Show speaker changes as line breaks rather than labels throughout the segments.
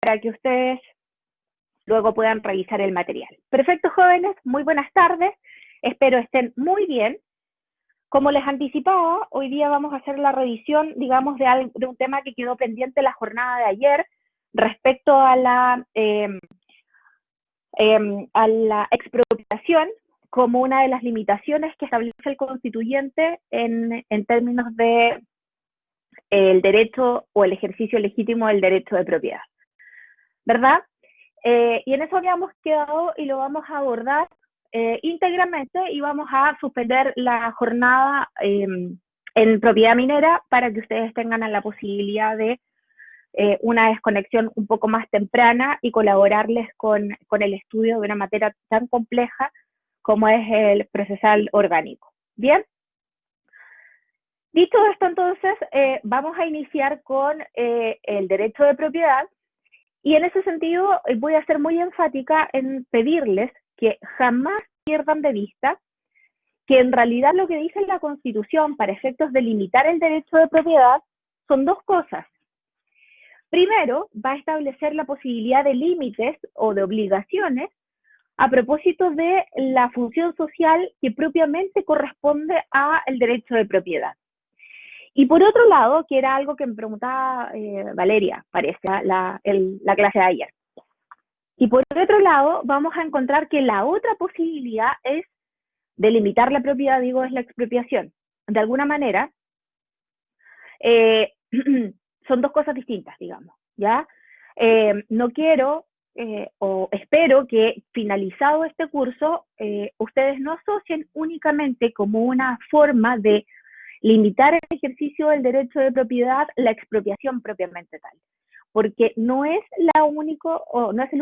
para que ustedes luego puedan revisar el material. Perfecto, jóvenes, muy buenas tardes, espero estén muy bien. Como les anticipaba, hoy día vamos a hacer la revisión, digamos, de un tema que quedó pendiente la jornada de ayer respecto a la expropiación como una de las limitaciones que establece el constituyente en términos de el derecho o el ejercicio legítimo del derecho de propiedad, ¿verdad? Y en eso habíamos quedado y lo vamos a abordar íntegramente y vamos a suspender la jornada en propiedad minera para que ustedes tengan la posibilidad de una desconexión un poco más temprana y colaborarles con el estudio de una materia tan compleja como es el procesal orgánico. Bien, dicho esto entonces, vamos a iniciar con el derecho de propiedad y en ese sentido voy a ser muy enfática en pedirles que jamás pierdan de vista que en realidad lo que dice la Constitución para efectos de limitar el derecho de propiedad son dos cosas. Primero, va a establecer la posibilidad de límites o de obligaciones a propósito de la función social que propiamente corresponde al derecho de propiedad. Y por otro lado, que era algo que me preguntaba Valeria, parece, la clase de ayer. Y por otro lado, vamos a encontrar que la otra posibilidad es de limitar la propiedad, digo, es la expropiación. De alguna manera, son dos cosas distintas, digamos, ¿ya? No quiero o espero que finalizado este curso, ustedes no asocien únicamente como una forma de limitar el ejercicio del derecho de propiedad la expropiación propiamente tal, porque no es el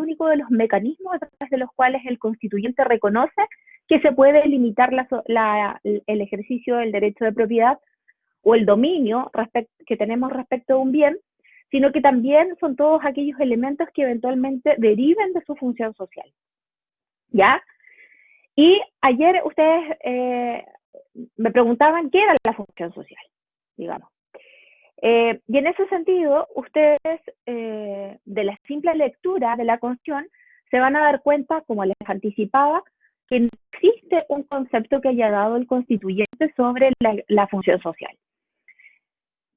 único de los mecanismos a través de los cuales el constituyente reconoce que se puede limitar el ejercicio del derecho de propiedad o el dominio que tenemos respecto a un bien, sino que también son todos aquellos elementos que eventualmente deriven de su función social. ¿Ya? Y ayer ustedes me preguntaban qué era la función social, digamos. Y en ese sentido, ustedes, de la simple lectura de la Constitución, se van a dar cuenta, como les anticipaba, que no existe un concepto que haya dado el constituyente sobre la función social.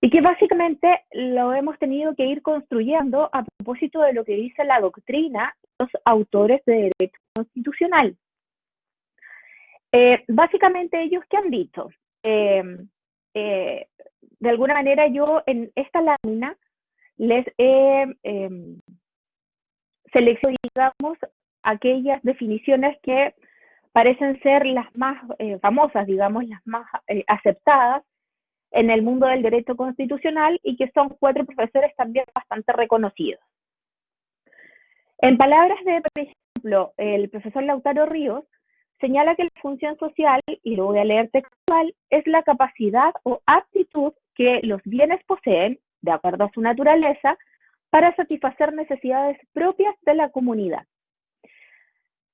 Y que básicamente lo hemos tenido que ir construyendo a propósito de lo que dice la doctrina, los autores de derecho constitucional. Básicamente ellos, ¿qué han dicho? De alguna manera yo en esta lámina les he seleccionado, digamos, aquellas definiciones que parecen ser las más famosas, digamos, las más aceptadas en el mundo del derecho constitucional y que son 4 profesores también bastante reconocidos. En palabras de, por ejemplo, el profesor Lautaro Ríos, señala que la función social, y lo voy a leer textual, es la capacidad o aptitud que los bienes poseen, de acuerdo a su naturaleza, para satisfacer necesidades propias de la comunidad.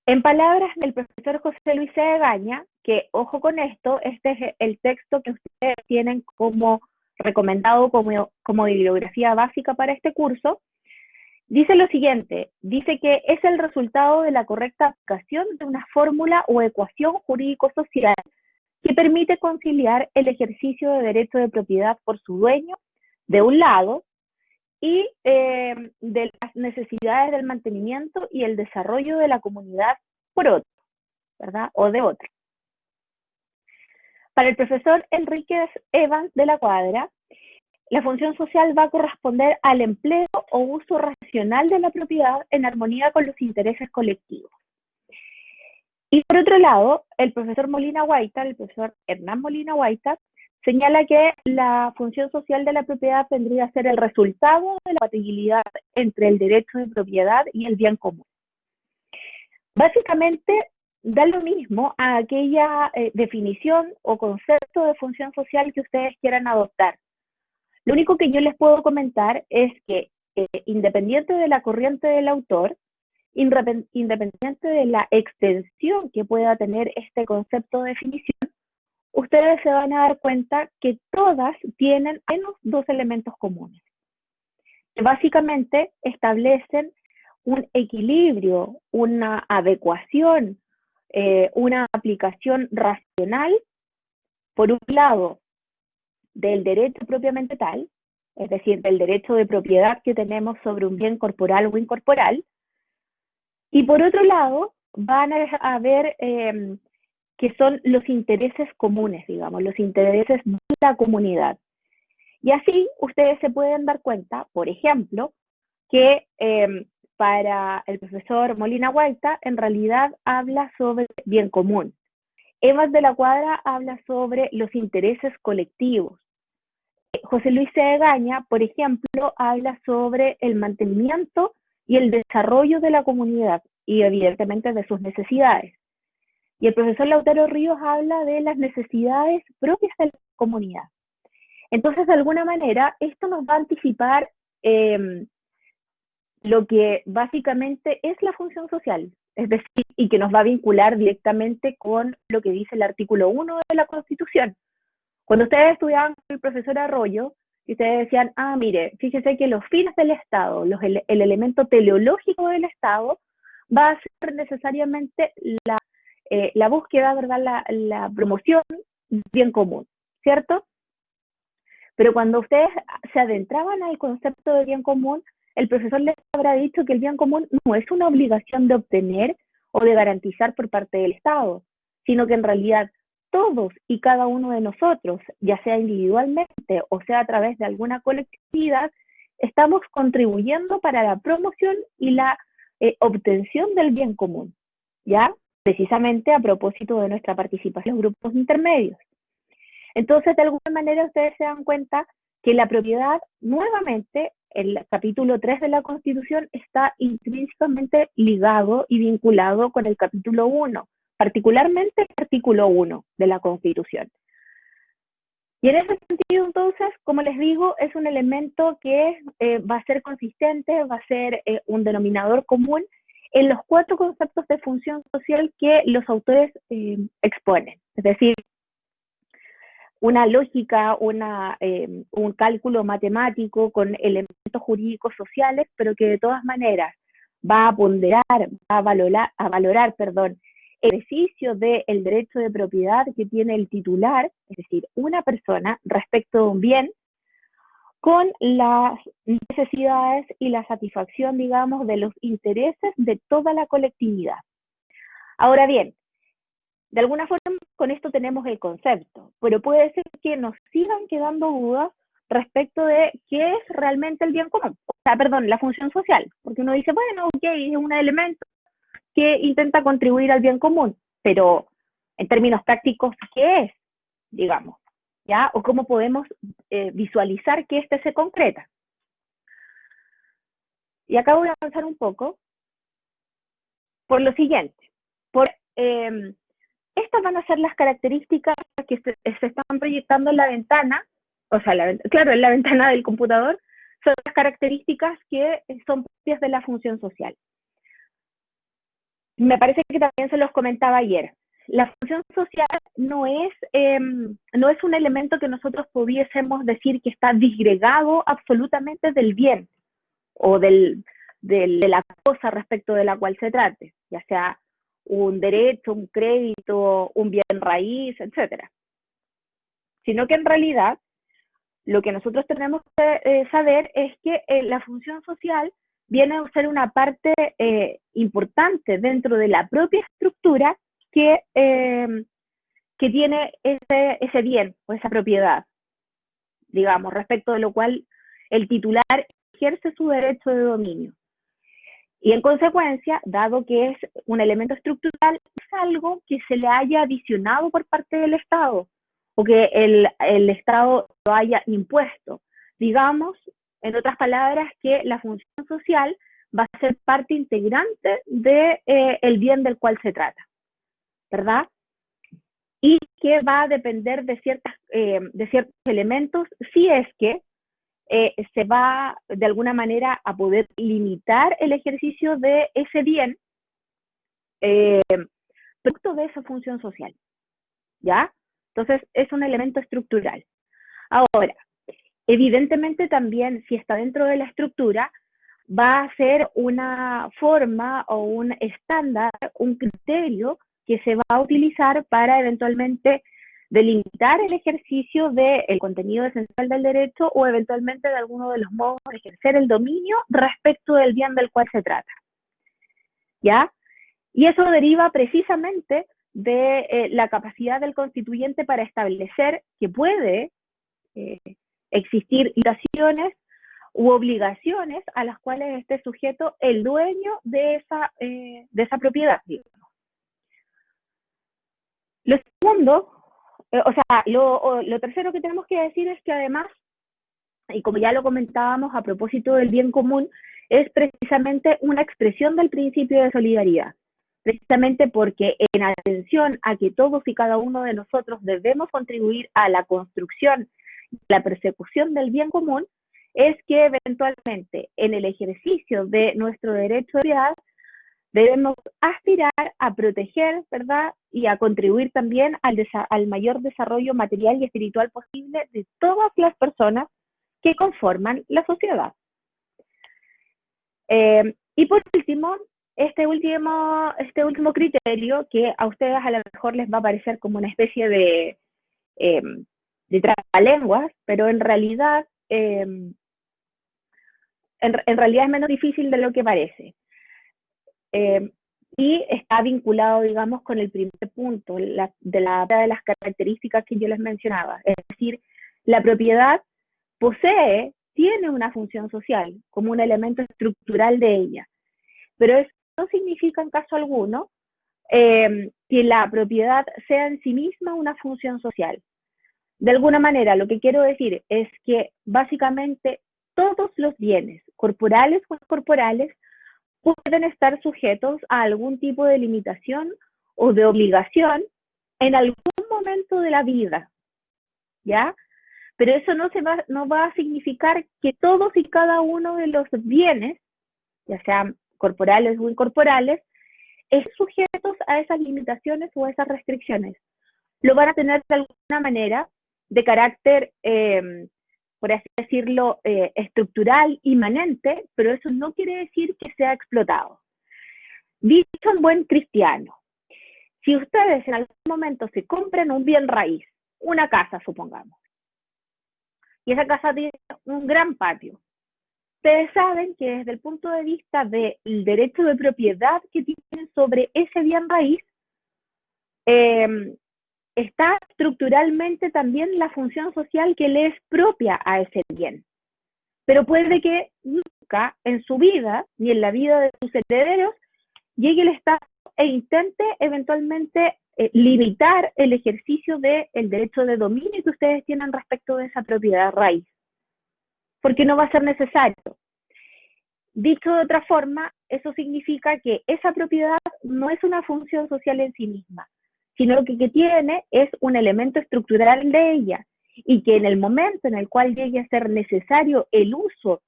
En palabras del profesor José Luis Egaña, que ojo con esto, este es el texto que ustedes tienen como recomendado como bibliografía básica para este curso, dice lo siguiente, dice que es el resultado de la correcta aplicación de una fórmula o ecuación jurídico-social que permite conciliar el ejercicio de derecho de propiedad por su dueño, de un lado, y de las necesidades del mantenimiento y el desarrollo de la comunidad por otro, ¿verdad? O de otro. Para el profesor Enríquez Evans de la Cuadra, la función social va a corresponder al empleo o uso racional de la propiedad en armonía con los intereses colectivos. Y por otro lado, el profesor Molina Guaita, el profesor Hernán Molina Guaita, señala que la función social de la propiedad tendría a ser el resultado de la compatibilidad entre el derecho de propiedad y el bien común. Básicamente, da lo mismo a aquella definición o concepto de función social que ustedes quieran adoptar. Lo único que yo les puedo comentar es que, independiente de la corriente del autor, independiente de la extensión que pueda tener este concepto de definición, ustedes se van a dar cuenta que todas tienen al menos 2 elementos comunes. que básicamente establecen un equilibrio, una adecuación, una aplicación racional, por un lado, del derecho propiamente tal, es decir, del derecho de propiedad que tenemos sobre un bien corporal o incorporal, y por otro lado, van a ver que son los intereses comunes, digamos, los intereses de la comunidad. Y así ustedes se pueden dar cuenta, por ejemplo, que para el profesor Molina Guaita en realidad habla sobre bien común. Evas de la Cuadra habla sobre los intereses colectivos. José Luis Segaña, por ejemplo, habla sobre el mantenimiento y el desarrollo de la comunidad y evidentemente de sus necesidades. Y el profesor Lautaro Ríos habla de las necesidades propias de la comunidad. Entonces, de alguna manera, esto nos va a anticipar lo que básicamente es la función social, es decir, y que nos va a vincular directamente con lo que dice el artículo 1 de la Constitución. Cuando ustedes estudiaban con el profesor Arroyo, y ustedes decían, mire, fíjese que los fines del Estado, el elemento teleológico del Estado, va a ser necesariamente la búsqueda, ¿verdad? La promoción del bien común, ¿cierto? Pero cuando ustedes se adentraban al concepto de bien común, el profesor les habrá dicho que el bien común no es una obligación de obtener o de garantizar por parte del Estado, sino que en realidad todos y cada uno de nosotros, ya sea individualmente o sea a través de alguna colectividad, estamos contribuyendo para la promoción y la obtención del bien común, ¿ya? Precisamente a propósito de nuestra participación en los grupos intermedios. Entonces, de alguna manera, ustedes se dan cuenta que la propiedad, nuevamente, el capítulo 3 de la Constitución está intrínsecamente ligado y vinculado con el capítulo 1, particularmente el artículo 1 de la Constitución. Y en ese sentido, entonces, como les digo, es un elemento que va a ser consistente, va a ser un denominador común en los 4 conceptos de función social que los autores exponen. Es decir, una lógica, un cálculo matemático con elementos jurídicos sociales, pero que de todas maneras va a ponderar, va a valorar, el ejercicio del derecho de propiedad que tiene el titular, es decir, una persona respecto de un bien, con las necesidades y la satisfacción, digamos, de los intereses de toda la colectividad. Ahora bien, de alguna forma, con esto tenemos el concepto, pero puede ser que nos sigan quedando dudas respecto de qué es realmente el bien común, la función social, porque uno dice, bueno, ok, es un elemento que intenta contribuir al bien común, pero en términos prácticos, ¿qué es? Digamos, ¿ya? O cómo podemos visualizar que este se concreta. Y acá voy a avanzar un poco por lo siguiente, estas van a ser las características que se están proyectando en la ventana, claro, en la ventana del computador, son las características que son propias de la función social. Me parece que también se los comentaba ayer. La función social no es un elemento que nosotros pudiésemos decir que está disgregado absolutamente del bien o de la cosa respecto de la cual se trate, ya sea un derecho, un crédito, un bien raíz, etcétera. Sino que en realidad lo que nosotros tenemos que saber es que la función social viene a ser una parte importante dentro de la propia estructura que tiene ese bien o esa propiedad, digamos, respecto de lo cual el titular ejerce su derecho de dominio. Y en consecuencia, dado que es un elemento estructural, es algo que se le haya adicionado por parte del Estado o que el Estado lo haya impuesto. Digamos, en otras palabras, que la función social va a ser parte integrante del bien del cual se trata, ¿verdad? Y que va a depender de ciertos elementos si es que se va de alguna manera a poder limitar el ejercicio de ese bien producto de esa función social, ¿ya? Entonces es un elemento estructural. Ahora, Evidentemente también, si está dentro de la estructura, va a ser una forma o un estándar, un criterio que se va a utilizar para eventualmente delimitar el ejercicio del contenido esencial del derecho o eventualmente de alguno de los modos de ejercer el dominio respecto del bien del cual se trata. ¿Ya? Y eso deriva precisamente de la capacidad del constituyente para establecer que puede existir limitaciones u obligaciones a las cuales esté sujeto el dueño de esa propiedad. Digamos. Lo segundo, lo tercero que tenemos que decir es que además, y como ya lo comentábamos a propósito del bien común, es precisamente una expresión del principio de solidaridad, precisamente porque en atención a que todos y cada uno de nosotros debemos contribuir a la construcción y la persecución del bien común, es que eventualmente en el ejercicio de nuestro derecho de propiedad debemos aspirar a proteger, ¿verdad? Y a contribuir también al mayor desarrollo material y espiritual posible de todas las personas que conforman la sociedad. Y por último, este último criterio, que a ustedes a lo mejor les va a parecer como una especie de trabalenguas, pero en realidad es menos difícil de lo que parece. Y está vinculado, digamos, con el primer punto de las características que yo les mencionaba. Es decir, la propiedad tiene una función social como un elemento estructural de ella, pero eso no significa en caso alguno que la propiedad sea en sí misma una función social. De alguna manera, lo que quiero decir es que básicamente todos los bienes, corporales o incorporales, pueden estar sujetos a algún tipo de limitación o de obligación en algún momento de la vida, ¿ya? Pero eso no va a significar que todos y cada uno de los bienes, ya sean corporales o incorporales, estén sujetos a esas limitaciones o a esas restricciones. Lo van a tener de alguna manera de carácter, por así decirlo, estructural, inmanente, pero eso no quiere decir que sea explotado. Dicho en buen cristiano, si ustedes en algún momento se compran un bien raíz, una casa, supongamos, y esa casa tiene un gran patio, ustedes saben que desde el punto de vista del derecho de propiedad que tienen sobre ese bien raíz, está estructuralmente también la función social que le es propia a ese bien. Pero puede que nunca en su vida, ni en la vida de sus herederos, llegue el Estado e intente eventualmente limitar el ejercicio del derecho de dominio que ustedes tienen respecto de esa propiedad raíz. Porque no va a ser necesario. Dicho de otra forma, eso significa que esa propiedad no es una función social en sí misma, sino que tiene es un elemento estructural de ella, y que en el momento en el cual llegue a ser necesario el uso,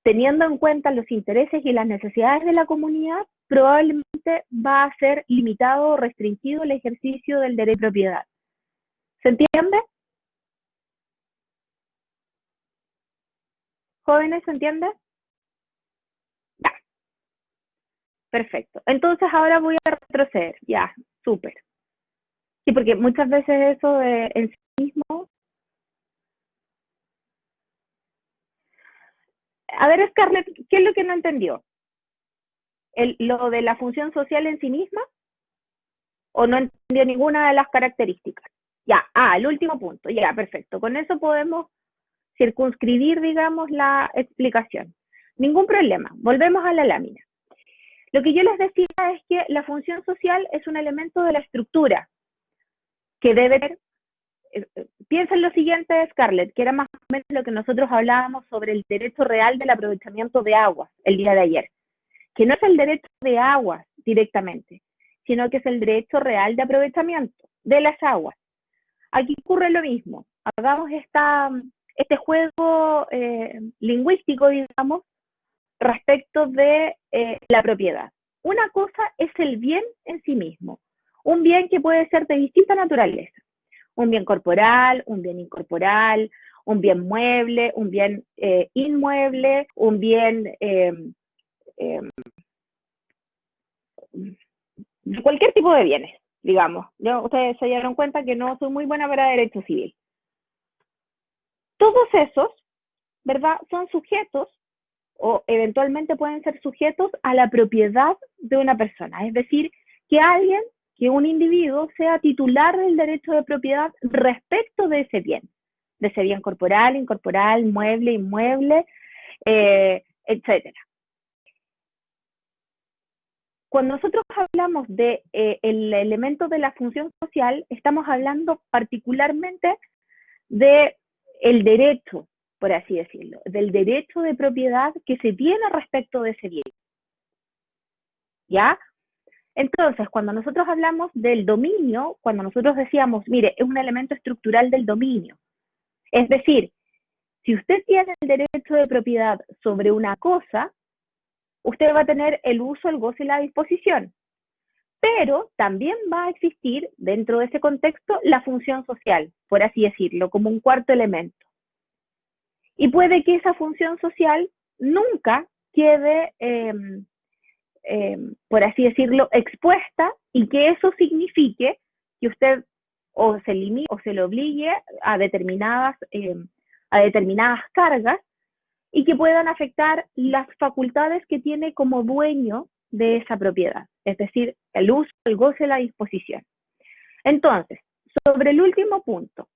teniendo en cuenta los intereses y las necesidades de la comunidad, probablemente va a ser limitado o restringido el ejercicio del derecho de propiedad. ¿Se entiende? ¿Jóvenes, se entiende? Ya. Perfecto. Entonces ahora voy a retroceder. Ya, súper. Sí, porque muchas veces eso en sí mismo... A ver, Scarlett, ¿qué es lo que no entendió? ¿Lo de la función social en sí misma? ¿O no entendió ninguna de las características? Ya, el último punto. Ya, perfecto. Con eso podemos circunscribir, digamos, la explicación. Ningún problema. Volvemos a la lámina. Lo que yo les decía es que la función social es un elemento de la estructura que debe ser... Piensa en lo siguiente, Scarlett, que era más o menos lo que nosotros hablábamos sobre el derecho real del aprovechamiento de aguas el día de ayer, que no es el derecho de aguas directamente, sino que es el derecho real de aprovechamiento de las aguas. Aquí ocurre lo mismo. Hagamos este juego lingüístico, digamos, respecto de la propiedad. Una cosa es el bien en sí mismo, un bien que puede ser de distinta naturaleza. Un bien corporal, un bien incorporal, un bien mueble, un bien inmueble, un bien de cualquier tipo de bienes, digamos. Ustedes se dieron cuenta que no soy muy buena para derecho civil. Todos esos, ¿verdad?, son sujetos o eventualmente pueden ser sujetos a la propiedad de una persona. Es decir, que un individuo sea titular del derecho de propiedad respecto de ese bien corporal, incorporal, mueble, inmueble, etcétera. Cuando nosotros hablamos de el elemento de la función social, estamos hablando particularmente de el derecho, por así decirlo, del derecho de propiedad que se tiene respecto de ese bien. ¿Ya? Entonces, cuando nosotros hablamos del dominio, cuando nosotros decíamos, mire, es un elemento estructural del dominio, es decir, si usted tiene el derecho de propiedad sobre una cosa, usted va a tener el uso, el goce y la disposición. Pero también va a existir dentro de ese contexto la función social, por así decirlo, como un cuarto elemento. Y puede que esa función social nunca quede, por así decirlo, expuesta y que eso signifique que usted o se limite o se le obligue a determinadas cargas y que puedan afectar las facultades que tiene como dueño de esa propiedad, es decir, el uso, el goce, la disposición. Entonces, sobre el último punto,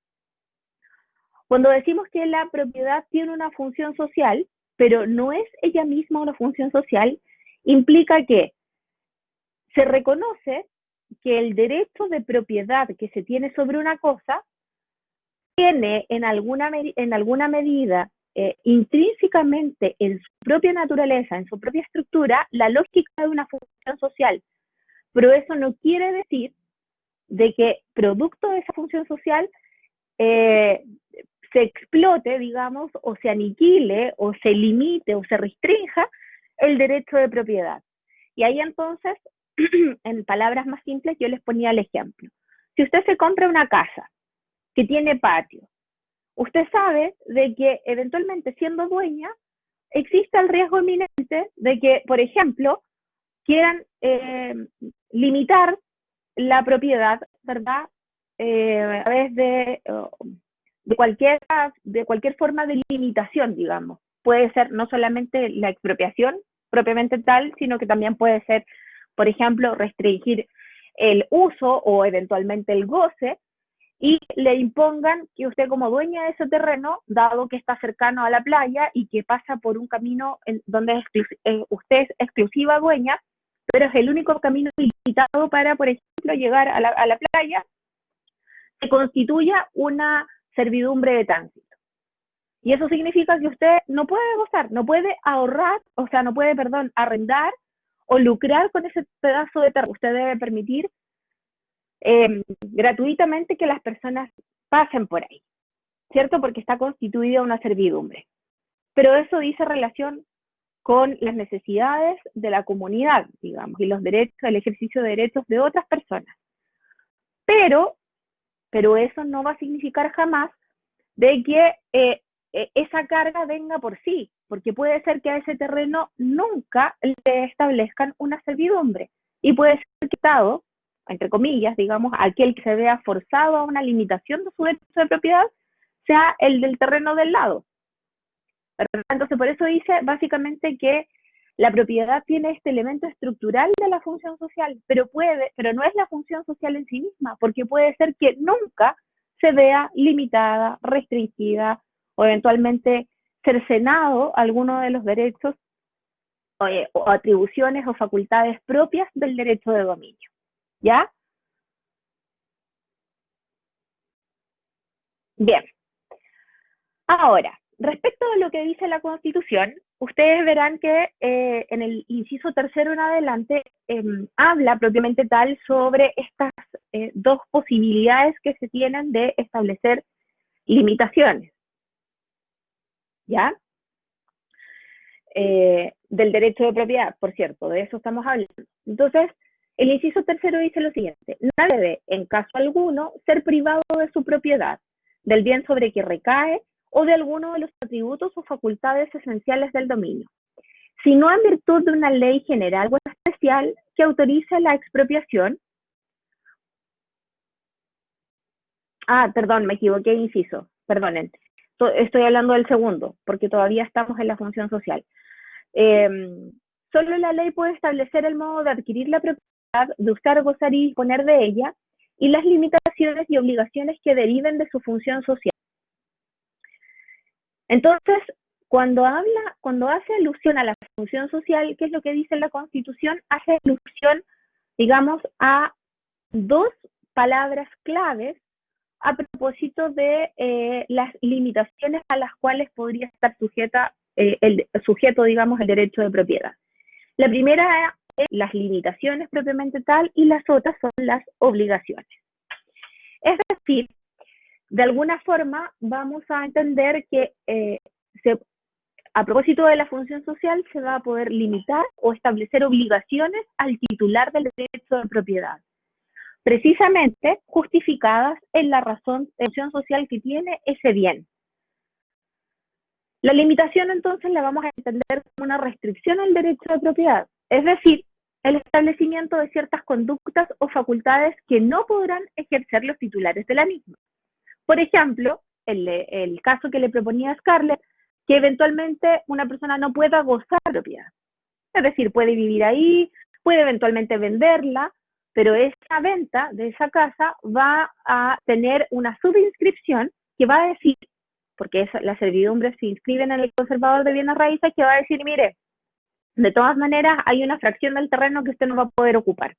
cuando decimos que la propiedad tiene una función social, pero no es ella misma una función social, implica que se reconoce que el derecho de propiedad que se tiene sobre una cosa tiene en alguna medida intrínsecamente en su propia naturaleza, en su propia estructura, la lógica de una función social. Pero eso no quiere decir de que producto de esa función social se explote, digamos, o se aniquile, o se limite, o se restrinja el derecho de propiedad. Y ahí entonces, en palabras más simples, yo les ponía el ejemplo. Si usted se compra una casa que tiene patio, usted sabe de que eventualmente siendo dueña, existe el riesgo inminente de que, por ejemplo, quieran limitar la propiedad, ¿verdad? A través de cualquier forma de limitación, digamos. Puede ser no solamente la expropiación propiamente tal, sino que también puede ser, por ejemplo, restringir el uso o eventualmente el goce y le impongan que usted como dueña de ese terreno, dado que está cercano a la playa y que pasa por un camino donde usted es exclusiva dueña, pero es el único camino limitado para, por ejemplo, llegar a la playa, se constituya una servidumbre de tránsito. Y eso significa que usted no puede gozar, no puede ahorrar, o sea, no puede, perdón, arrendar o lucrar con ese pedazo de terreno. Usted debe permitir gratuitamente que las personas pasen por ahí, ¿cierto? Porque está constituida una servidumbre. Pero eso dice relación con las necesidades de la comunidad, digamos, y los derechos, el ejercicio de derechos de otras personas. Pero eso no va a significar jamás de que esa carga venga por sí, porque puede ser que a ese terreno nunca le establezcan una servidumbre y puede ser que el Estado, entre comillas, digamos, aquel que se vea forzado a una limitación de su derecho de propiedad, sea el del terreno del lado. Entonces, por eso dice básicamente que la propiedad tiene este elemento estructural de la función social, pero no es la función social en sí misma, porque puede ser que nunca se vea limitada, restringida o eventualmente cercenado alguno de los derechos o atribuciones o facultades propias del derecho de dominio. ¿Ya? Bien. Ahora, respecto a lo que dice la Constitución, ustedes verán que en el inciso tercero en adelante habla propiamente tal sobre estas dos posibilidades que se tienen de establecer limitaciones, ¿ya? Del derecho de propiedad, por cierto, de eso estamos hablando. Entonces, el inciso tercero dice lo siguiente: nadie debe, en caso alguno, ser privado de su propiedad, del bien sobre que recae o de alguno de los atributos o facultades esenciales del dominio, sino en virtud de una ley general o especial que autorice la expropiación. Perdón, me equivoqué, inciso, perdonen. Estoy hablando del segundo, porque todavía estamos en la función social. Solo la ley puede establecer el modo de adquirir la propiedad, de usar, gozar y disponer de ella, y las limitaciones y obligaciones que deriven de su función social. Entonces, cuando hace alusión a la función social, ¿qué es lo que dice la Constitución? Hace alusión, digamos, a dos palabras claves a propósito de las limitaciones a las cuales podría estar sujeto, digamos, el derecho de propiedad. La primera es las limitaciones propiamente tal y las otras son las obligaciones. Es decir, de alguna forma vamos a entender que a propósito de la función social se va a poder limitar o establecer obligaciones al titular del derecho de propiedad, precisamente justificadas en la razón de función social que tiene ese bien. La limitación entonces la vamos a entender como una restricción al derecho de propiedad, es decir, el establecimiento de ciertas conductas o facultades que no podrán ejercer los titulares de la misma. Por ejemplo, el caso que le proponía Scarlett, que eventualmente una persona no pueda gozar de propiedad. Es decir, puede vivir ahí, puede eventualmente venderla, pero esa venta de esa casa va a tener una subinscripción que va a decir, porque las servidumbres se inscriben en el conservador de bienes raíces, que va a decir, mire, de todas maneras hay una fracción del terreno que usted no va a poder ocupar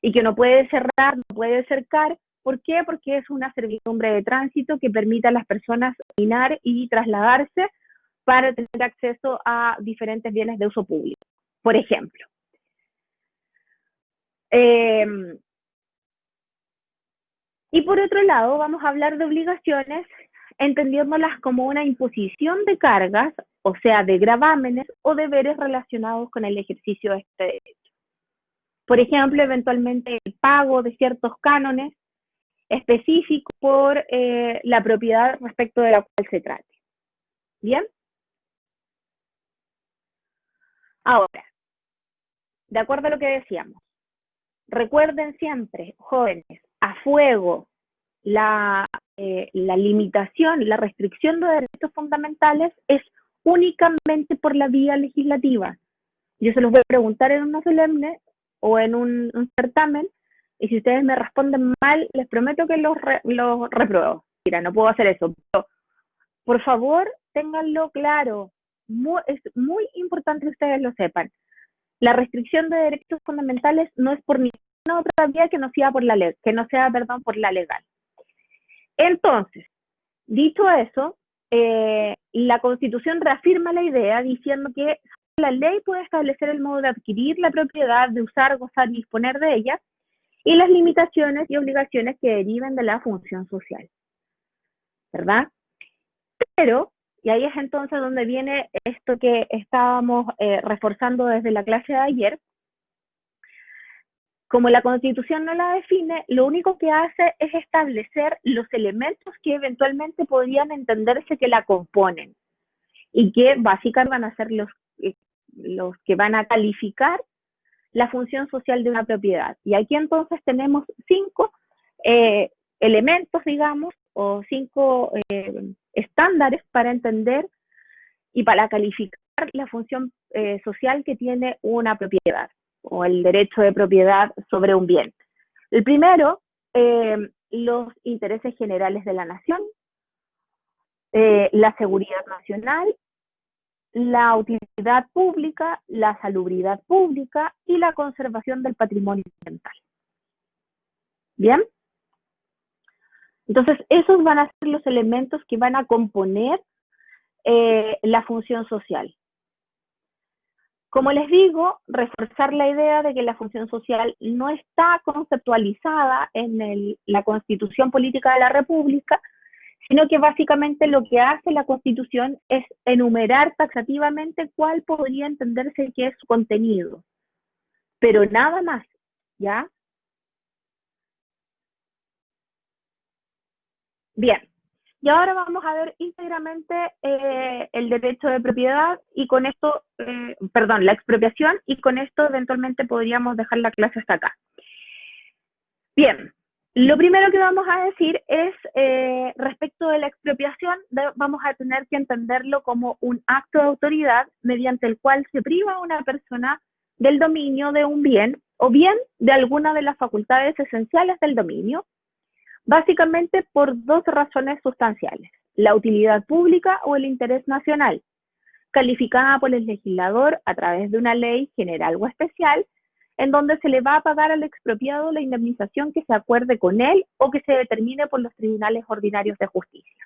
y que no puede cerrar, no puede cercar. ¿Por qué? Porque es una servidumbre de tránsito que permite a las personas caminar y trasladarse para tener acceso a diferentes bienes de uso público, por ejemplo. Y por otro lado, vamos a hablar de obligaciones, entendiéndolas como una imposición de cargas, o sea, de gravámenes o deberes relacionados con el ejercicio de este derecho. Por ejemplo, eventualmente el pago de ciertos cánones específicos por la propiedad respecto de la cual se trate. ¿Bien? Ahora, de acuerdo a lo que decíamos, recuerden siempre, jóvenes, a fuego la limitación, la restricción de derechos fundamentales es únicamente por la vía legislativa. Yo se los voy a preguntar en una solemne o en un certamen, y si ustedes me responden mal, les prometo que los repruebo. Mira, no puedo hacer eso, pero por favor, ténganlo claro. Es muy importante que ustedes lo sepan. La restricción de derechos fundamentales no es por ninguna otra vía que no sea por la ley, por la legal. Entonces, dicho eso, la Constitución reafirma la idea diciendo que la ley puede establecer el modo de adquirir la propiedad, de usar, gozar y disponer de ella, y las limitaciones y obligaciones que deriven de la función social, ¿verdad? Pero, y ahí es entonces donde viene esto que estábamos reforzando desde la clase de ayer, como la Constitución no la define, lo único que hace es establecer los elementos que eventualmente podrían entenderse que la componen y que básicamente van a ser los que van a calificar la función social de una propiedad. Y aquí entonces tenemos 5 elementos, digamos, o 5 estándares para entender y para calificar la función social que tiene una propiedad o el derecho de propiedad sobre un bien. El primero, los intereses generales de la nación, la seguridad nacional, la utilidad pública, la salubridad pública y la conservación del patrimonio ambiental. ¿Bien? Entonces, esos van a ser los elementos que van a componer la función social. Como les digo, reforzar la idea de que la función social no está conceptualizada en la Constitución Política de la República, sino que básicamente lo que hace la Constitución es enumerar taxativamente cuál podría entenderse que es su contenido, pero nada más, ¿ya? Bien, Y ahora vamos a ver íntegramente el derecho de propiedad y con esto, perdón, la expropiación, y con esto eventualmente podríamos dejar la clase hasta acá. Bien, lo primero que vamos a decir es, respecto de la expropiación, vamos a tener que entenderlo como un acto de autoridad mediante el cual se priva a una persona del dominio de un bien o bien de alguna de las facultades esenciales del dominio, básicamente por dos razones sustanciales: la utilidad pública o el interés nacional, calificada por el legislador a través de una ley general o especial, en donde se le va a pagar al expropiado la indemnización que se acuerde con él o que se determine por los tribunales ordinarios de justicia.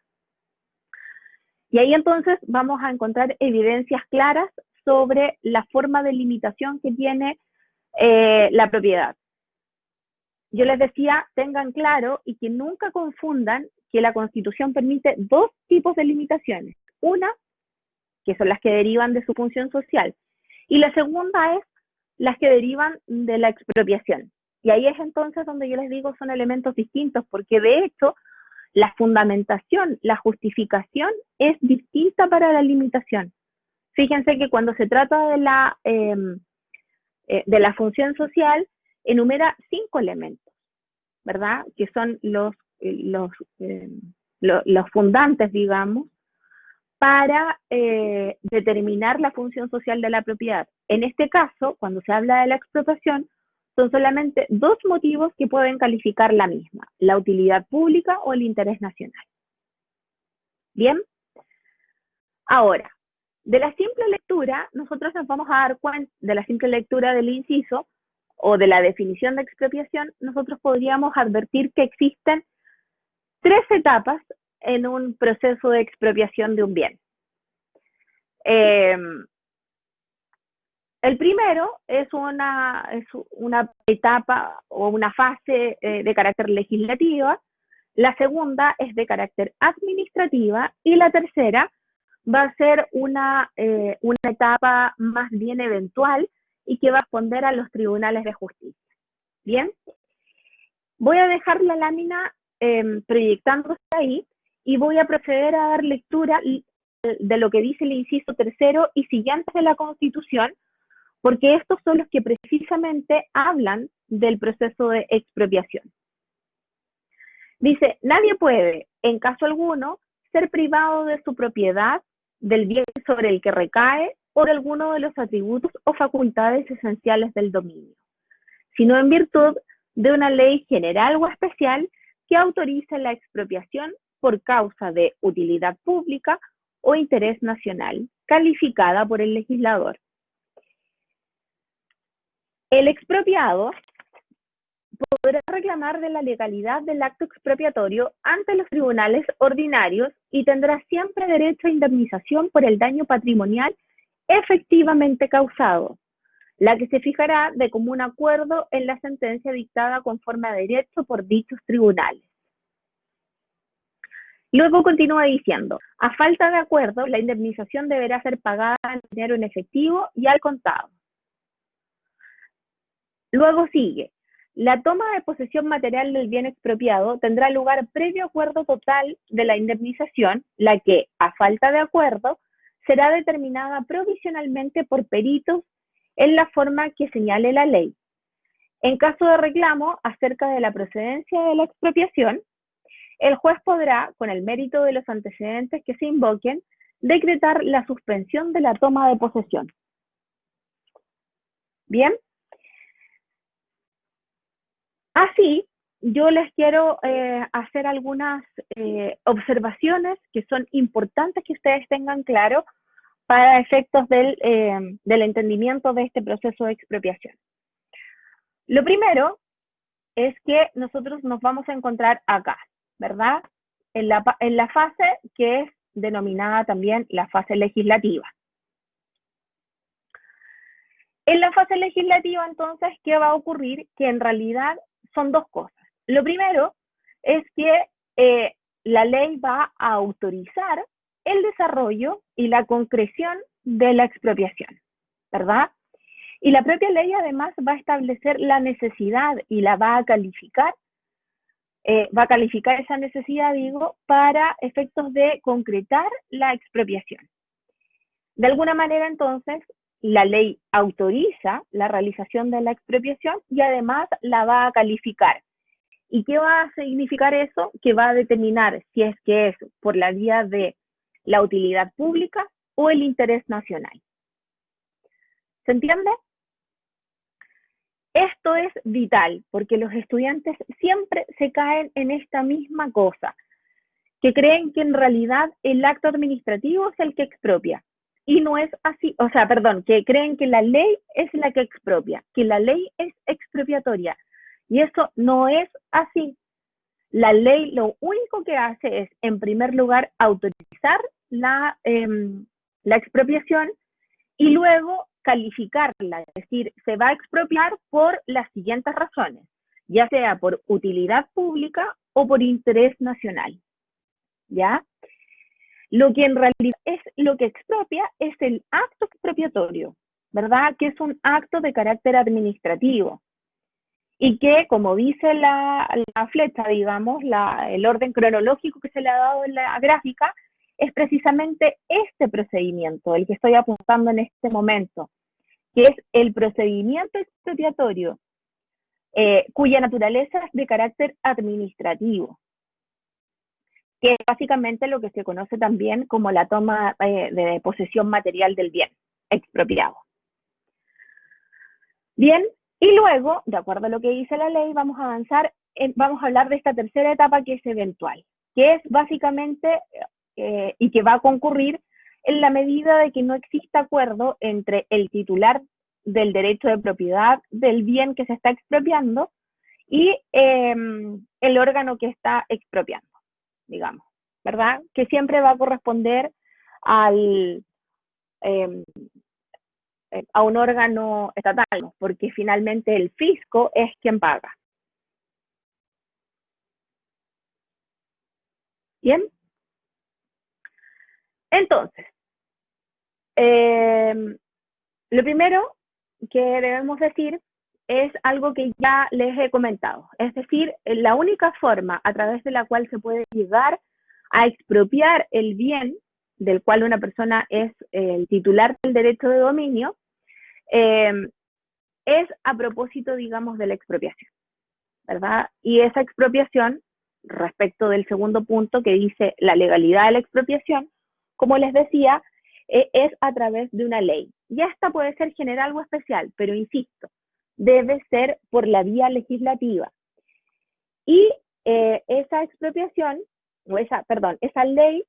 Y ahí entonces vamos a encontrar evidencias claras sobre la forma de limitación que tiene la propiedad. Yo les decía, tengan claro y que nunca confundan que la Constitución permite dos tipos de limitaciones. Una, que son las que derivan de su función social, y la segunda es las que derivan de la expropiación. Y ahí es entonces donde yo les digo son elementos distintos, porque de hecho la fundamentación, la justificación es distinta para la limitación. Fíjense que cuando se trata de la función social, enumera 5 elementos, ¿verdad? Que son los fundantes, digamos, para determinar la función social de la propiedad. En este caso, cuando se habla de la expropiación, son solamente 2 motivos que pueden calificar la misma: la utilidad pública o el interés nacional. Bien, ahora, de la simple lectura, nosotros nos vamos a dar cuenta, de la simple lectura del inciso o de la definición de expropiación, nosotros podríamos advertir que existen 3 etapas en un proceso de expropiación de un bien. El primero es una etapa o una fase de carácter legislativa, la segunda es de carácter administrativa y la tercera va a ser una etapa más bien eventual y que va a responder a los tribunales de justicia. Bien, voy a dejar la lámina proyectándose ahí y voy a proceder a dar lectura de lo que dice el inciso tercero y siguientes de la Constitución, porque estos son los que precisamente hablan del proceso de expropiación. Dice, nadie puede, en caso alguno, ser privado de su propiedad, del bien sobre el que recae o de alguno de los atributos o facultades esenciales del dominio, sino en virtud de una ley general o especial que autorice la expropiación por causa de utilidad pública o interés nacional, calificada por el legislador. El expropiado podrá reclamar de la legalidad del acto expropiatorio ante los tribunales ordinarios y tendrá siempre derecho a indemnización por el daño patrimonial efectivamente causado, la que se fijará de común acuerdo en la sentencia dictada conforme a derecho por dichos tribunales. Luego continúa diciendo, a falta de acuerdo, la indemnización deberá ser pagada en dinero en efectivo y al contado. Luego sigue, la toma de posesión material del bien expropiado tendrá lugar previo acuerdo total de la indemnización, la que, a falta de acuerdo, será determinada provisionalmente por peritos en la forma que señale la ley. En caso de reclamo acerca de la procedencia de la expropiación, el juez podrá, con el mérito de los antecedentes que se invoquen, decretar la suspensión de la toma de posesión. Bien. Así, yo les quiero hacer algunas observaciones que son importantes que ustedes tengan claro para efectos del entendimiento de este proceso de expropiación. Lo primero es que nosotros nos vamos a encontrar acá, ¿verdad? En la fase que es denominada también la fase legislativa. En la fase legislativa, entonces, ¿qué va a ocurrir? Que en realidad son 2 cosas. Lo primero es que la ley va a autorizar el desarrollo y la concreción de la expropiación, ¿verdad? Y la propia ley además va a establecer la necesidad y la va a calificar va a calificar esa necesidad, digo, para efectos de concretar la expropiación. De alguna manera, entonces, la ley autoriza la realización de la expropiación y además la va a calificar. ¿Y qué va a significar eso? Que va a determinar si es que es por la vía de la utilidad pública o el interés nacional. ¿Se entiende? Esto es vital porque los estudiantes siempre se caen en esta misma cosa, que creen que en realidad el acto administrativo es el que expropia. Y no es así, o sea, perdón, que creen que la ley es la que expropia, que la ley es expropiatoria. Y eso no es así. La ley lo único que hace es, en primer lugar, autorizar la expropiación y luego calificarla, es decir, se va a expropiar por las siguientes razones, ya sea por utilidad pública o por interés nacional, ¿ya? Lo que en realidad es lo que expropia es el acto expropiatorio, ¿verdad? Que es un acto de carácter administrativo y que, como dice la flecha, digamos, el orden cronológico que se le ha dado en la gráfica, es precisamente este procedimiento, el que estoy apuntando en este momento, que es el procedimiento expropiatorio, cuya naturaleza es de carácter administrativo, que es básicamente lo que se conoce también como la toma de posesión material del bien expropiado. Bien, y luego, de acuerdo a lo que dice la ley, vamos a avanzar, vamos a hablar de esta tercera etapa que es eventual, que es básicamente, y que va a concurrir en la medida de que no exista acuerdo entre el titular del derecho de propiedad del bien que se está expropiando y el órgano que está expropiando, digamos, ¿verdad? Que siempre va a corresponder al, a un órgano estatal, porque finalmente el fisco es quien paga. ¿Bien? Entonces, lo primero que debemos decir es algo que ya les he comentado, es decir, la única forma a través de la cual se puede llegar a expropiar el bien del cual una persona es el titular del derecho de dominio es a propósito, digamos, de la expropiación, ¿verdad? Y esa expropiación, respecto del segundo punto que dice la legalidad de la expropiación, como les decía, es a través de una ley. Y esta puede ser general o especial, pero insisto, debe ser por la vía legislativa. Y esa expropiación, o esa ley,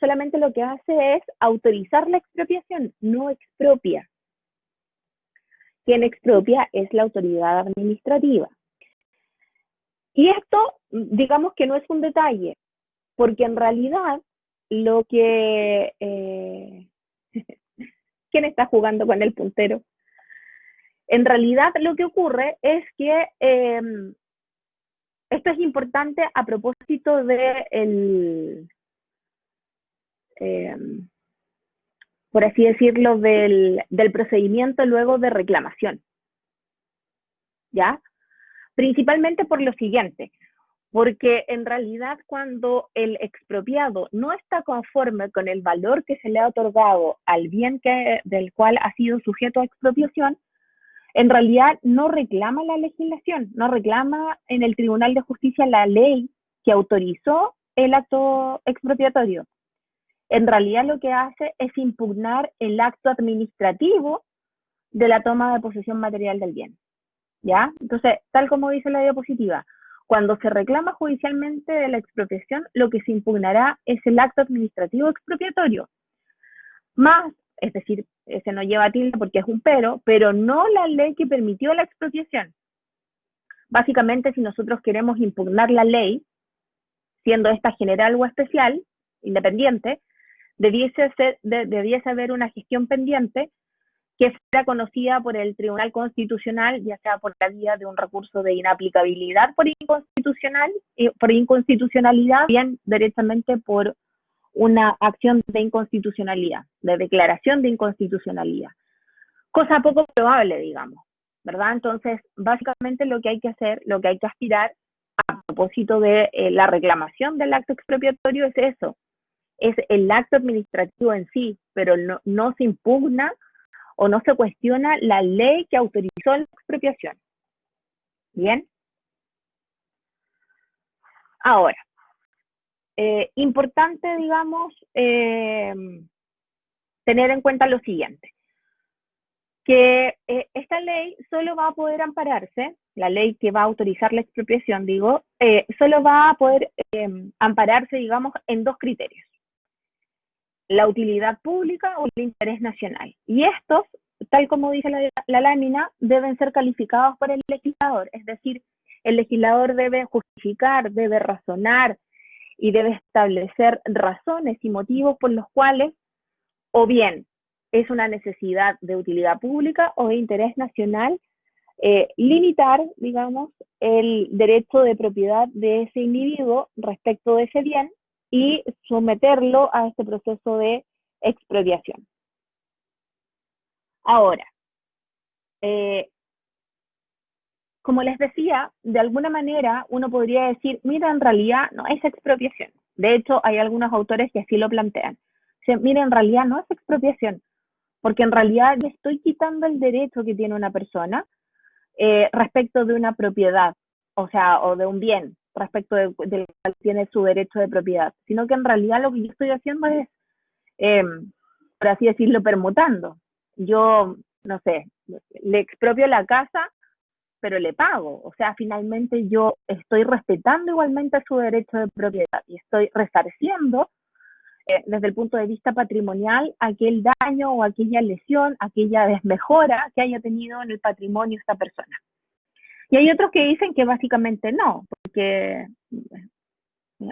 solamente lo que hace es autorizar la expropiación, no expropia. Quien expropia es la autoridad administrativa. Y esto, digamos que no es un detalle, porque en realidad lo que... ¿Quién está jugando con el puntero? En realidad lo que ocurre es que esto es importante a propósito de por así decirlo, del procedimiento luego de reclamación, ¿ya? Principalmente por lo siguiente, porque en realidad cuando el expropiado no está conforme con el valor que se le ha otorgado al bien del cual ha sido sujeto a expropiación, en realidad no reclama la legislación, no reclama en el Tribunal de Justicia la ley que autorizó el acto expropiatorio. En realidad lo que hace es impugnar el acto administrativo de la toma de posesión material del bien, ¿ya? Entonces, tal como dice la diapositiva, cuando se reclama judicialmente de la expropiación, lo que se impugnará es el acto administrativo expropiatorio, más, es decir, ese no lleva tilde porque es un pero no la ley que permitió la expropiación. Básicamente, si nosotros queremos impugnar la ley, siendo esta general o especial, independiente, debiese haber una gestión pendiente que sea conocida por el Tribunal Constitucional, ya sea por la vía de un recurso de inaplicabilidad por inconstitucionalidad, bien directamente por una acción de inconstitucionalidad, de declaración de inconstitucionalidad. Cosa poco probable, digamos, ¿verdad? Entonces, básicamente lo que hay que hacer, lo que hay que aspirar propósito de la reclamación del acto expropiatorio es eso, es el acto administrativo en sí, pero no se impugna o no se cuestiona la ley que autorizó la expropiación. Bien. Ahora, importante, digamos, tener en cuenta lo siguiente, que esta ley solo va a poder ampararse, la ley que va a autorizar la expropiación, digo, solo va a poder ampararse, digamos, en dos criterios: la utilidad pública o el interés nacional. Y estos, tal como dice la lámina, deben ser calificados por el legislador, es decir, el legislador debe justificar, debe razonar y debe establecer razones y motivos por los cuales o bien es una necesidad de utilidad pública o de interés nacional limitar, digamos, el derecho de propiedad de ese individuo respecto de ese bien y someterlo a este proceso de expropiación. Ahora, como les decía, de alguna manera uno podría decir, mira, en realidad no es expropiación. De hecho, hay algunos autores que así lo plantean. O sea, mira, en realidad no es expropiación, porque en realidad le estoy quitando el derecho que tiene una persona respecto de una propiedad, o sea, o de un bien, respecto del cual tiene su derecho de propiedad, sino que en realidad lo que yo estoy haciendo es, por así decirlo, permutando. Yo, no sé, le expropio la casa, pero le pago. O sea, finalmente yo estoy respetando igualmente su derecho de propiedad y estoy resarciendo desde el punto de vista patrimonial aquel daño o aquella lesión, aquella desmejora que haya tenido en el patrimonio esta persona. Y hay otros que dicen que básicamente no, porque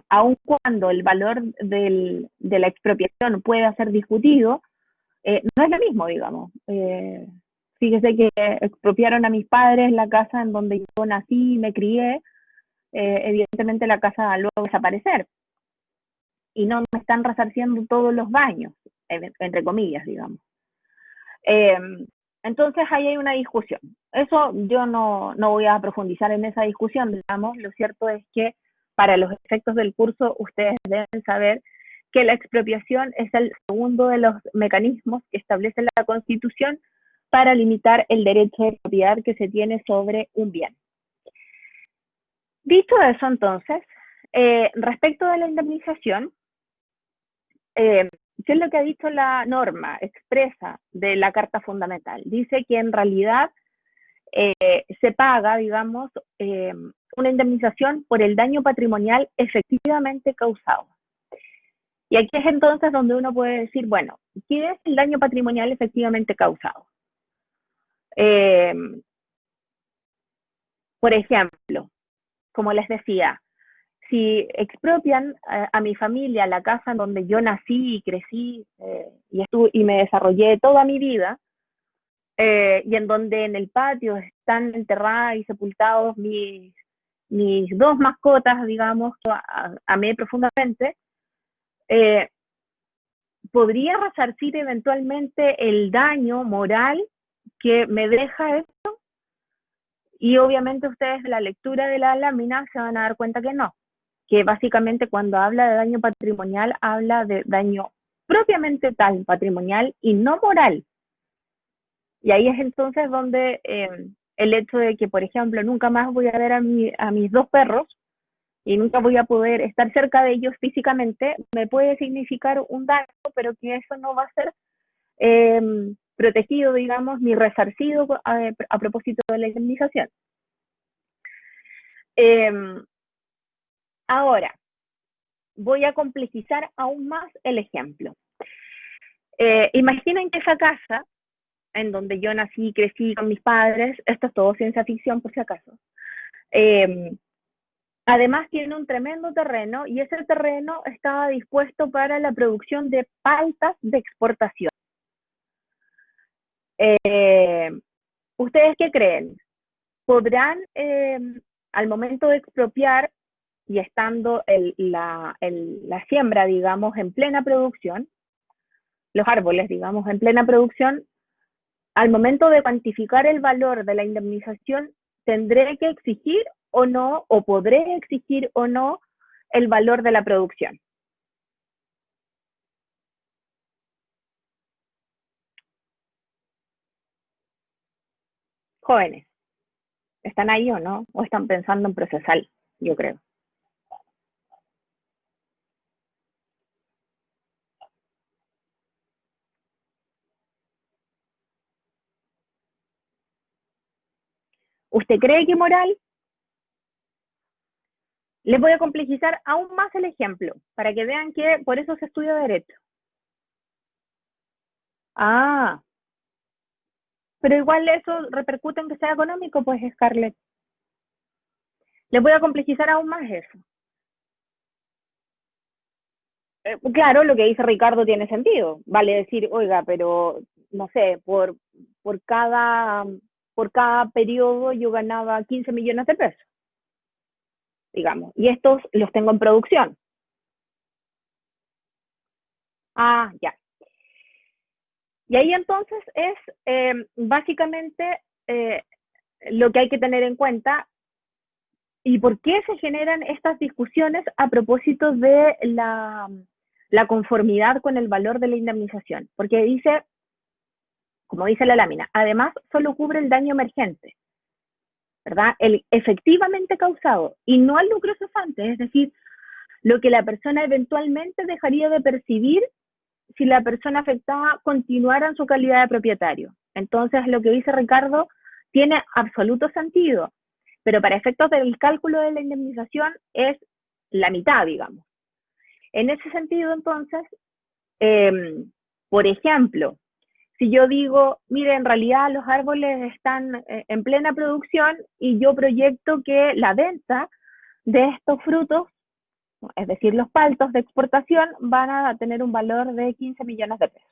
aun cuando el valor de la expropiación pueda ser discutido, no es lo mismo, digamos. Fíjese que expropiaron a mis padres la casa en donde yo nací y me crié, evidentemente la casa va luego a desaparecer y no me están resarciendo todos los daños, entre comillas, digamos. Entonces ahí hay una discusión. Eso yo no voy a profundizar en esa discusión, digamos. Lo cierto es que para los efectos del curso ustedes deben saber que la expropiación es el segundo de los mecanismos que establece la Constitución para limitar el derecho de propiedad que se tiene sobre un bien. Dicho eso, entonces, respecto de la indemnización, ¿qué es lo que ha dicho la norma expresa de la Carta Fundamental? Dice que en realidad se paga, digamos, una indemnización por el daño patrimonial efectivamente causado. Y aquí es entonces donde uno puede decir, bueno, ¿qué es el daño patrimonial efectivamente causado? Por ejemplo, como les decía, si expropian a mi familia la casa en donde yo nací y crecí y me desarrollé toda mi vida, y en donde en el patio están enterradas y sepultados mis dos mascotas, digamos, amé profundamente, podría resarcir eventualmente el daño moral que me deja esto, y obviamente ustedes de la lectura de la lámina se van a dar cuenta que no, que básicamente cuando habla de daño patrimonial habla de daño propiamente tal patrimonial y no moral. Y ahí es entonces donde el hecho de que, por ejemplo, nunca más voy a ver a mis dos perros y nunca voy a poder estar cerca de ellos físicamente, me puede significar un daño, pero que eso no va a ser protegido, digamos, ni resarcido a propósito de la indemnización. Ahora, voy a complejizar aún más el ejemplo. Imaginen que esa casa en donde yo nací y crecí con mis padres, esto es todo ciencia ficción por si acaso, además tiene un tremendo terreno y ese terreno estaba dispuesto para la producción de paltas de exportación. ¿Ustedes qué creen? ¿Podrán, al momento de expropiar y estando la siembra, digamos, en plena producción, los árboles, digamos, en plena producción, al momento de cuantificar el valor de la indemnización, tendré que exigir o no, o podré exigir o no el valor de la producción. Jóvenes, ¿están ahí o no? ¿O están pensando en procesal? Yo creo. ¿Usted cree que moral? Les voy a complejizar aún más el ejemplo, para que vean que por eso se estudia derecho. Ah, pero igual eso repercute en que sea económico, pues Scarlett. Les voy a complejizar aún más eso. Claro, lo que dice Ricardo tiene sentido. Vale decir, oiga, pero no sé, por cada, por cada periodo yo ganaba 15 millones de pesos, digamos, y estos los tengo en producción. Ah, ya. Y ahí entonces es básicamente eh, lo que hay que tener en cuenta y por qué se generan estas discusiones a propósito de la conformidad con el valor de la indemnización. Porque dice, como dice la lámina, además solo cubre el daño emergente, ¿verdad? El efectivamente causado y no el lucro cesante, es decir, lo que la persona eventualmente dejaría de percibir si la persona afectada continuara en su calidad de propietario. Entonces, lo que dice Ricardo tiene absoluto sentido, pero para efectos del cálculo de la indemnización es la mitad, digamos. En ese sentido, entonces, eh, por ejemplo, si yo digo, mire, en realidad los árboles están en plena producción y yo proyecto que la venta de estos frutos, es decir, los paltos de exportación, van a tener un valor de 15 millones de pesos.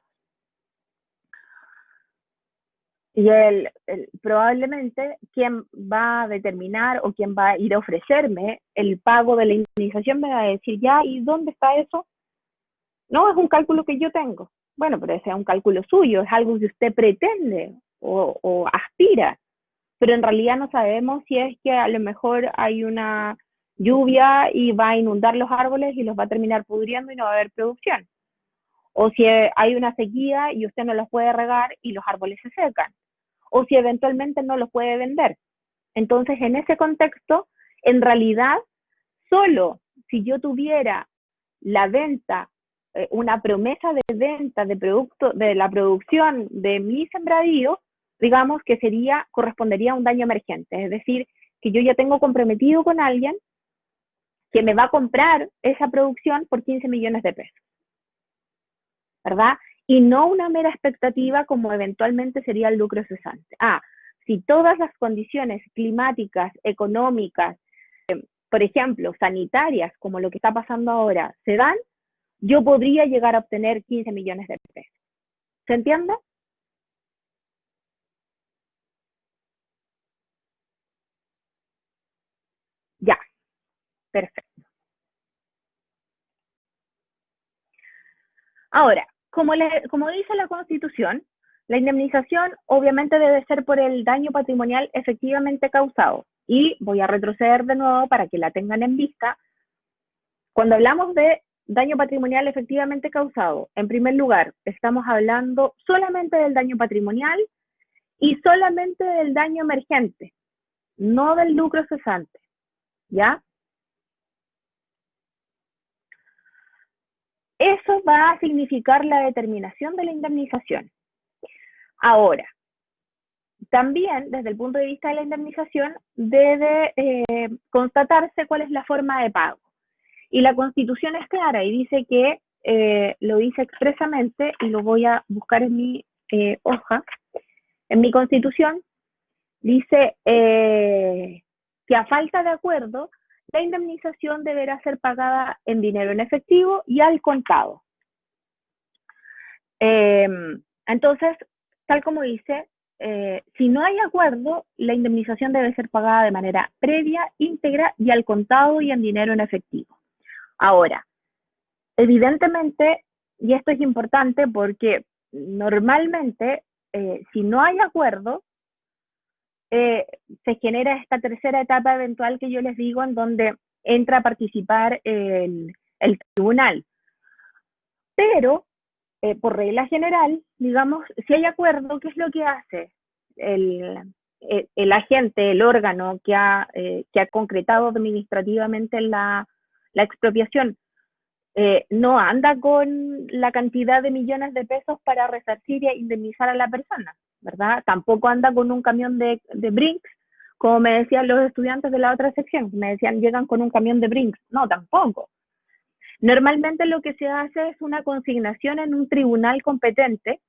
Y probablemente quien va a determinar o quien va a ir a ofrecerme el pago de la indemnización me va a decir, ya, ¿y dónde está eso? No, es un cálculo que yo tengo. Bueno, pero ese es un cálculo suyo, es algo que usted pretende o aspira, pero en realidad no sabemos si es que a lo mejor hay una lluvia y va a inundar los árboles y los va a terminar pudriendo y no va a haber producción. O si hay una sequía y usted no los puede regar y los árboles se secan. O si eventualmente no los puede vender. Entonces, en ese contexto, en realidad, solo si yo tuviera la venta, una promesa de venta de producto, de la producción de mi sembradío, digamos que correspondería a un daño emergente. Es decir, que yo ya tengo comprometido con alguien que me va a comprar esa producción por 15 millones de pesos, ¿verdad? Y no una mera expectativa como eventualmente sería el lucro cesante. Si todas las condiciones climáticas, económicas, por ejemplo, sanitarias, como lo que está pasando ahora, se dan, yo podría llegar a obtener 15 millones de pesos. ¿Se entiende? Ya, perfecto. Ahora, como dice la Constitución, la indemnización obviamente debe ser por el daño patrimonial efectivamente causado. Y voy a retroceder de nuevo para que la tengan en vista. Cuando hablamos de daño patrimonial efectivamente causado, en primer lugar, estamos hablando solamente del daño patrimonial y solamente del daño emergente, no del lucro cesante, ¿ya? Eso va a significar la determinación de la indemnización. Ahora, también desde el punto de vista de la indemnización debe constatarse cuál es la forma de pago. Y la Constitución es clara y dice que, lo dice expresamente, y lo voy a buscar en mi hoja, en mi Constitución, dice que a falta de acuerdo, la indemnización deberá ser pagada en dinero en efectivo y al contado. Eh, entonces, tal como dice, si no hay acuerdo, la indemnización debe ser pagada de manera previa, íntegra y al contado y en dinero en efectivo. Ahora, evidentemente, y esto es importante porque normalmente, si no hay acuerdo, se genera esta tercera etapa eventual que yo les digo, en donde entra a participar el tribunal. Pero, por regla general, digamos, si hay acuerdo, ¿qué es lo que hace el agente, el órgano que ha concretado administrativamente la expropiación? No anda con la cantidad de millones de pesos para resarcir e indemnizar a la persona, ¿verdad? Tampoco anda con un camión de Brinks, como me decían los estudiantes de la otra sección, me decían, llegan con un camión de Brinks. No, tampoco. Normalmente lo que se hace es una consignación en un tribunal competente,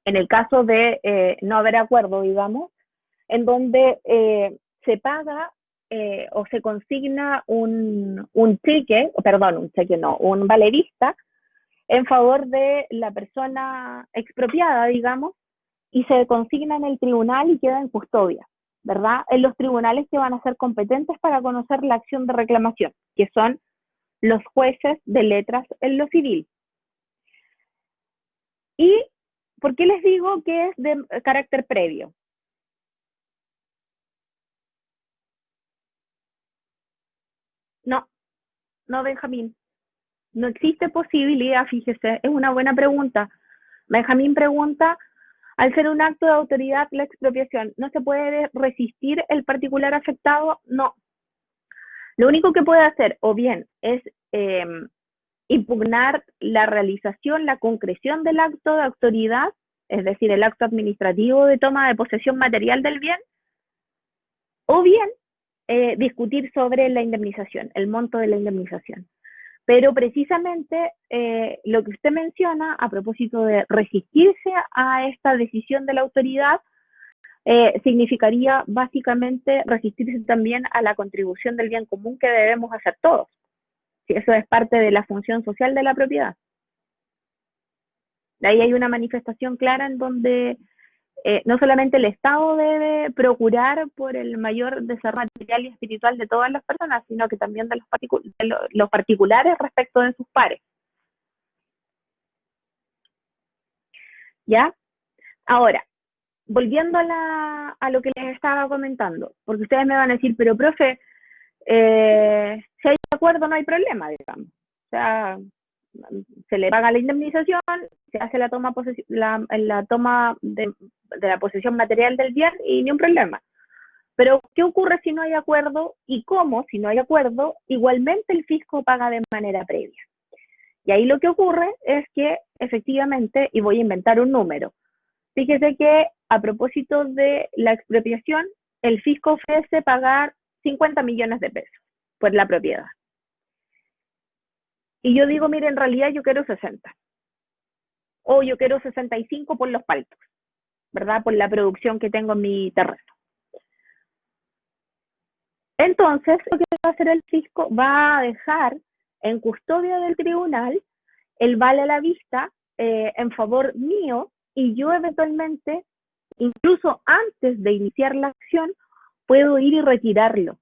en el caso de no haber acuerdo, digamos, en donde se paga o se consigna un cheque, perdón, un cheque no, un vale vista en favor de la persona expropiada, digamos, y se consigna en el tribunal y queda en custodia, ¿verdad? En los tribunales que van a ser competentes para conocer la acción de reclamación, que son los jueces de letras en lo civil. ¿Y por qué les digo que es de carácter previo? No, no, Benjamín. No existe posibilidad, fíjese, es una buena pregunta. Benjamín pregunta, al ser un acto de autoridad la expropiación, ¿no se puede resistir el particular afectado? No. Lo único que puede hacer, o bien, es impugnar la realización, la concreción del acto de autoridad, es decir, el acto administrativo de toma de posesión material del bien, o bien discutir sobre la indemnización, el monto de la indemnización. Pero precisamente lo que usted menciona a propósito de resistirse a esta decisión de la autoridad significaría básicamente resistirse también a la contribución del bien común que debemos hacer todos. Si eso es parte de la función social de la propiedad. De ahí hay una manifestación clara en donde no solamente el Estado debe procurar por el mayor desarrollo material y espiritual de todas las personas, sino que también de los particulares respecto de sus pares. ¿Ya? Ahora, volviendo a lo que les estaba comentando, porque ustedes me van a decir, pero profe, si hay acuerdo no hay problema, digamos. O sea, se le paga la indemnización, se hace la toma, la toma de la posesión material del bien y ni un problema. Pero, ¿qué ocurre si no hay acuerdo? ¿Y cómo, si no hay acuerdo, igualmente el fisco paga de manera previa? Y ahí lo que ocurre es que, efectivamente, y voy a inventar un número, fíjese que a propósito de la expropiación, el fisco ofrece pagar 50 millones de pesos por la propiedad. Y yo digo, mire, en realidad yo quiero 60. O yo quiero 65 por los paltos, ¿verdad? Por la producción que tengo en mi terreno. Entonces, lo que va a hacer el fisco, va a dejar en custodia del tribunal el vale a la vista en favor mío, y yo eventualmente, incluso antes de iniciar la acción, puedo ir y retirarlo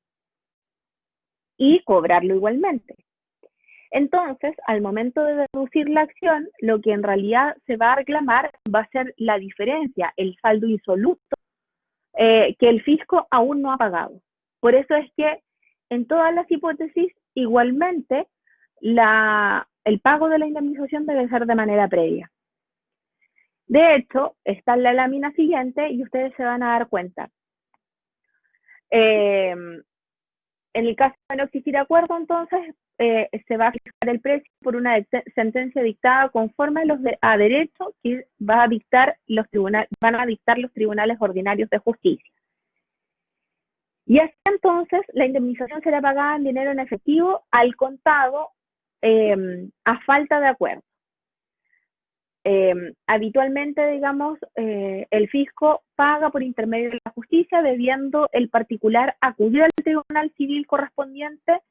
y cobrarlo igualmente. Entonces, al momento de deducir la acción, lo que en realidad se va a reclamar va a ser la diferencia, el saldo insoluto que el fisco aún no ha pagado. Por eso es que en todas las hipótesis, igualmente, el pago de la indemnización debe ser de manera previa. De hecho, está en la lámina siguiente y ustedes se van a dar cuenta. En el caso de no existir acuerdo, entonces, se va a fijar el precio por una sentencia dictada conforme a derecho que van a dictar los tribunales ordinarios de justicia. Y así entonces la indemnización será pagada en dinero en efectivo al contado a falta de acuerdo. Habitualmente, digamos, el fisco paga por intermedio de la justicia, debiendo el particular acudir al tribunal civil correspondiente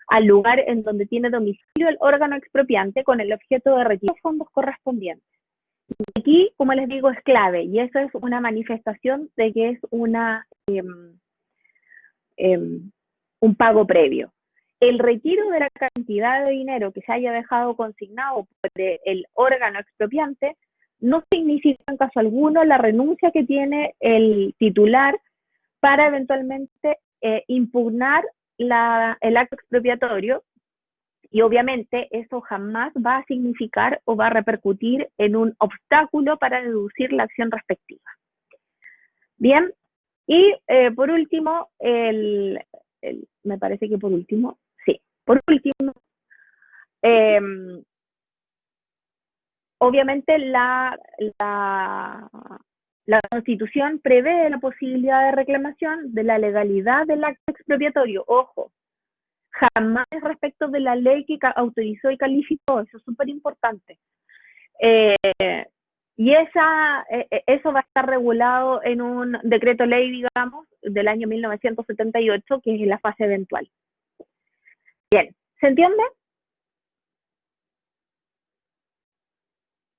al lugar en donde tiene domicilio el órgano expropiante con el objeto de retirar los fondos correspondientes. Aquí, como les digo, es clave, y eso es una manifestación de que es un pago previo. El retiro de la cantidad de dinero que se haya dejado consignado por el órgano expropiante no significa en caso alguno la renuncia que tiene el titular para eventualmente impugnar el acto expropiatorio, y obviamente eso jamás va a significar o va a repercutir en un obstáculo para deducir la acción respectiva. Bien, y por último, me parece que por último, sí, por último, eh, obviamente la Constitución prevé la posibilidad de reclamación de la legalidad del acto expropiatorio. Ojo, jamás respecto de la ley que autorizó y calificó, eso es súper importante. Y eso va a estar regulado en un decreto ley, digamos, del año 1978, que es la fase eventual. Bien, ¿se entiende?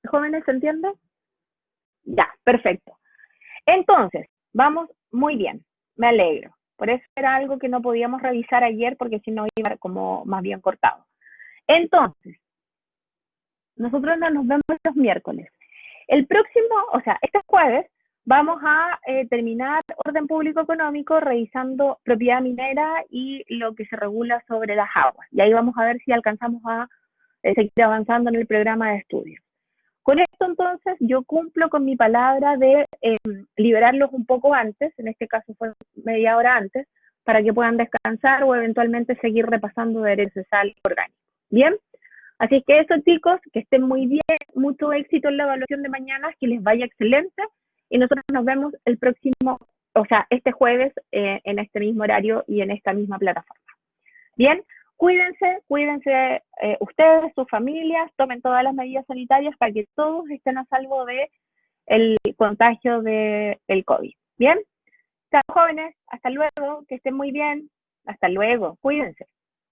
¿Jóvenes, se entiende? Ya, perfecto. Entonces, vamos muy bien, me alegro. Por eso era algo que no podíamos revisar ayer, porque si no iba como más bien cortado. Entonces, nosotros nos vemos los miércoles. El próximo, o sea, este jueves, vamos a terminar orden público económico revisando propiedad minera y lo que se regula sobre las aguas. Y ahí vamos a ver si alcanzamos a seguir avanzando en el programa de estudios. Con esto entonces yo cumplo con mi palabra de liberarlos un poco antes, en este caso fue media hora antes, para que puedan descansar o eventualmente seguir repasando derecho procesal orgánico. ¿Bien? Así que eso, chicos, que estén muy bien, mucho éxito en la evaluación de mañana, que les vaya excelente, y nosotros nos vemos el próximo, o sea, este jueves en este mismo horario y en esta misma plataforma. Bien, cuídense ustedes, sus familias, tomen todas las medidas sanitarias para que todos estén a salvo de el contagio del COVID. Bien, chao jóvenes, hasta luego, que estén muy bien, hasta luego, cuídense.